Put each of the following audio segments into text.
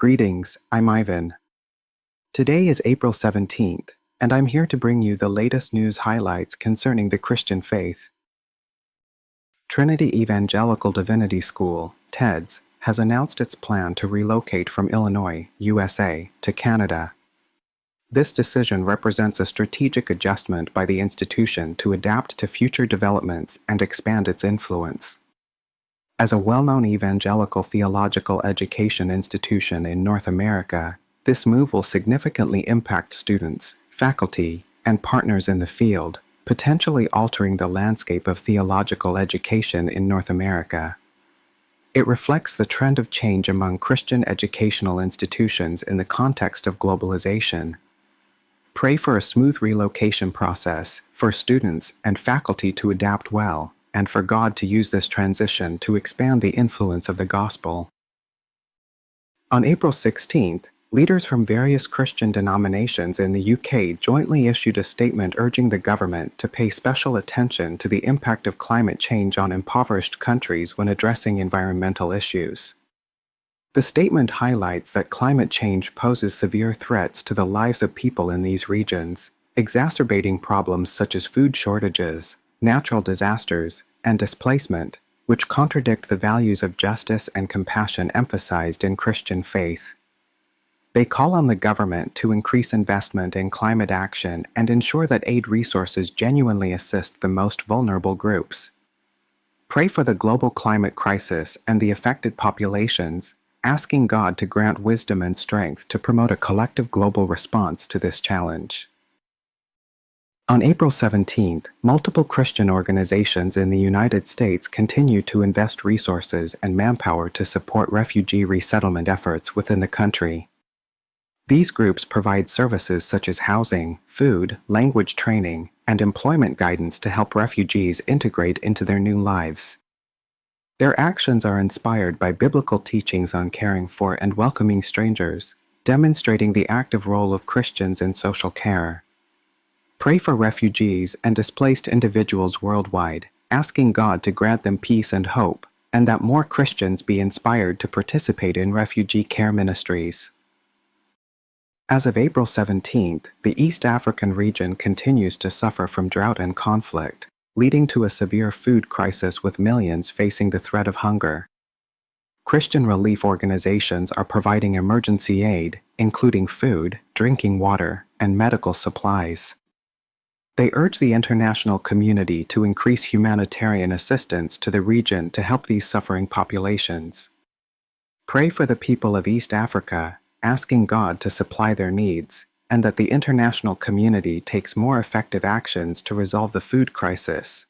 Greetings, I'm Ivan. Today is April 17th, and I'm here to bring you the latest news highlights concerning the Christian faith. Trinity Evangelical Divinity School, TEDS, has announced its plan to relocate from Illinois, USA, to Canada. This decision represents a strategic adjustment by the institution to adapt to future developments and expand its influence. As a well-known evangelical theological education institution in North America, this move will significantly impact students, faculty, and partners in the field, potentially altering the landscape of theological education in North America. It reflects the trend of change among Christian educational institutions in the context of globalization. Pray for a smooth relocation process, for students and faculty to adapt well, and for God to use this transition to expand the influence of the gospel. On April 16th, leaders from various Christian denominations in the UK jointly issued a statement urging the government to pay special attention to the impact of climate change on impoverished countries when addressing environmental issues. The statement highlights that climate change poses severe threats to the lives of people in these regions, exacerbating problems such as food shortages, natural disasters, and displacement, which contradict the values of justice and compassion emphasized in Christian faith. They call on the government to increase investment in climate action and ensure that aid resources genuinely assist the most vulnerable groups. Pray for the global climate crisis and the affected populations, asking God to grant wisdom and strength to promote a collective global response to this challenge. On April 17th, multiple Christian organizations in the United States continue to invest resources and manpower to support refugee resettlement efforts within the country. These groups provide services such as housing, food, language training, and employment guidance to help refugees integrate into their new lives. Their actions are inspired by biblical teachings on caring for and welcoming strangers, demonstrating the active role of Christians in social care. Pray for refugees and displaced individuals worldwide, asking God to grant them peace and hope, and that more Christians be inspired to participate in refugee care ministries. As of April 17th, the East African region continues to suffer from drought and conflict, leading to a severe food crisis with millions facing the threat of hunger. Christian relief organizations are providing emergency aid, including food, drinking water, and medical supplies. They urge the international community to increase humanitarian assistance to the region to help these suffering populations. Pray for the people of East Africa, asking God to supply their needs, and that the international community takes more effective actions to resolve the food crisis.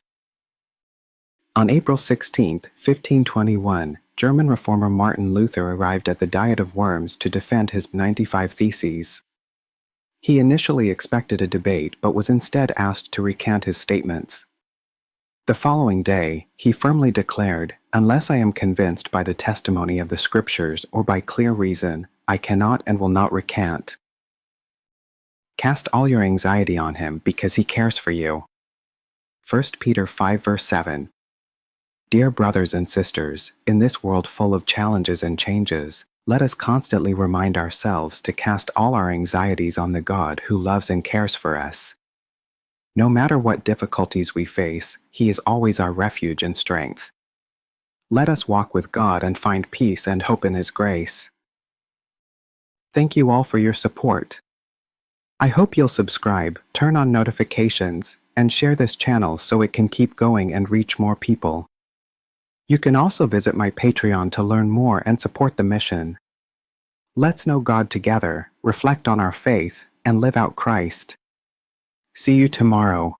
On April 16, 1521, German reformer Martin Luther arrived at the Diet of Worms to defend his 95 Theses. He initially expected a debate but was instead asked to recant his statements. The following day, he firmly declared, "Unless I am convinced by the testimony of the Scriptures or by clear reason, I cannot and will not recant." Cast all your anxiety on him because he cares for you. 1 Peter 5 verse 7. Dear brothers and sisters, in this world full of challenges and changes, let us constantly remind ourselves to cast all our anxieties on the God who loves and cares for us. No matter what difficulties we face, He is always our refuge and strength. Let us walk with God and find peace and hope in His grace. Thank you all for your support. I hope you'll subscribe, turn on notifications, and share this channel so it can keep going and reach more people. You can also visit my Patreon to learn more and support the mission. Let's know God together, reflect on our faith, and live out Christ. See you tomorrow.